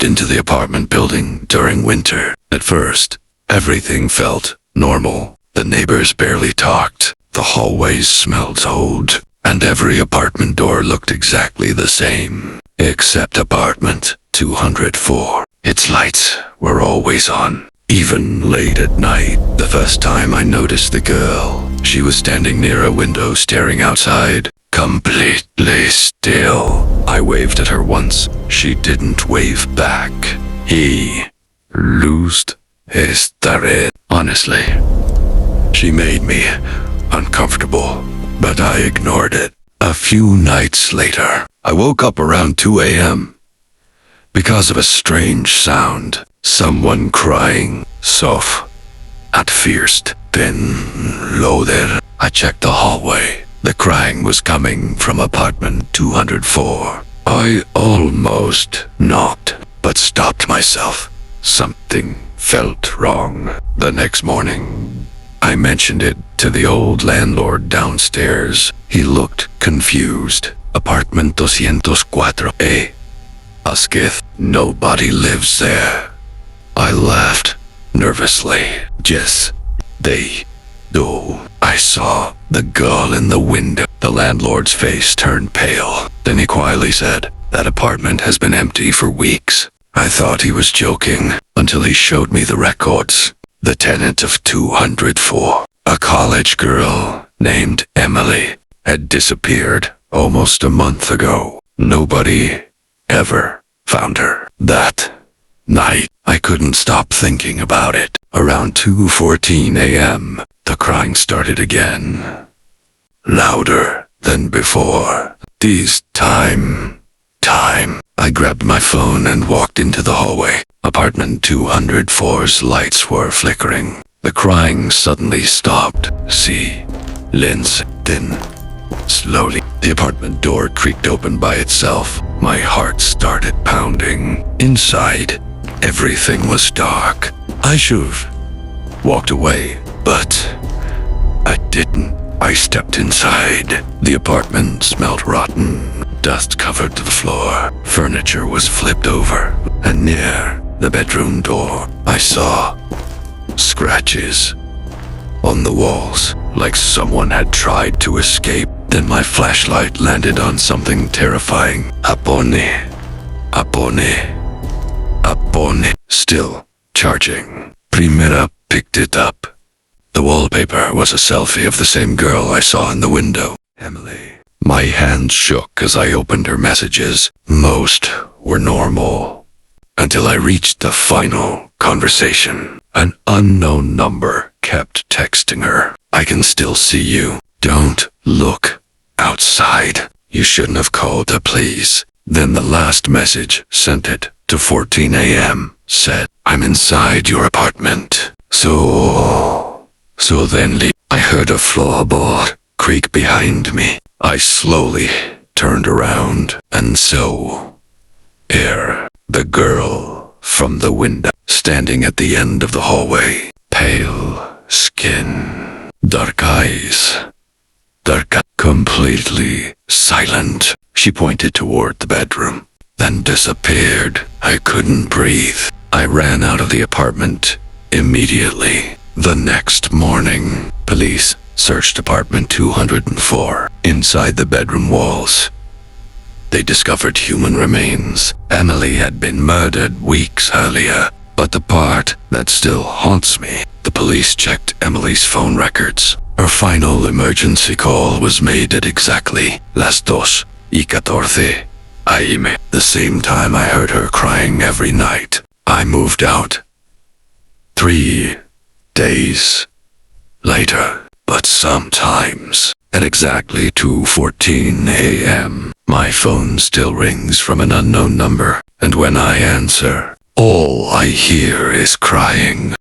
moved into the apartment building during winter. At first, everything felt normal. The neighbors barely talked, the hallways smelled old, and every apartment door looked exactly the same. Except apartment 204. Its lights were always on, even late at night. The first time I noticed the girl, she was standing near a window staring outside, completely still. I waved at her once. She didn't wave back. He loosed his thread. Honestly, she made me uncomfortable, but I ignored it. A few nights later, I woke up around 2 a.m. because of a strange sound. Someone crying, soft and fierce, then louder. I checked the hallway. The crying was coming from apartment 204. I almost knocked, but stopped myself. Something felt wrong. The next morning, I mentioned it to the old landlord downstairs. He looked confused. Apartment 204A. Asketh, nobody lives there. I laughed nervously. Yes, they do. I saw the girl in the window. The landlord's face turned pale. Then he quietly said, that apartment has been empty for weeks. I thought he was joking until he showed me the records. The tenant of 204, a college girl named Emily, had disappeared almost a month ago. Nobody ever found her. That night, I couldn't stop thinking about it. Around 2:14 a.m., the crying started again. Louder than before. This time. I grabbed my phone and walked into the hallway. Apartment 204's lights were flickering. The crying suddenly stopped. Silence. Then, slowly, the apartment door creaked open by itself. My heart started pounding. Inside, everything was dark. I should've walked away, but I didn't. I stepped inside. The apartment smelled rotten. Dust covered the floor. Furniture was flipped over. And near the bedroom door, I saw scratches on the walls, like someone had tried to escape. Then my flashlight landed on something terrifying. Apone. Still charging. Primera picked it up. The wallpaper was a selfie of the same girl I saw in the window. Emily. My hand shook as I opened her messages. Most were normal. Until I reached the final conversation. An unknown number kept texting her. I can still see you. Don't look outside. You shouldn't have called the police. Then the last message, sent it to 14 a.m., said, I'm inside your apartment. So then I heard a floorboard creak behind me. I slowly turned around, and so, the girl from the window, standing at the end of the hallway, pale skin, dark eyes, completely silent. She pointed toward the bedroom, then disappeared. I couldn't breathe. I ran out of the apartment immediately. The next morning, police searched apartment 204. Inside the bedroom walls, they discovered human remains. Emily had been murdered weeks earlier. But the part that still haunts me, the police checked Emily's phone records. Her final emergency call was made at exactly las 2:14 a.m. The same time I heard her crying every night. I moved out 3 days later. But sometimes, at exactly 2:14 a.m., my phone still rings from an unknown number, and when I answer, all I hear is crying.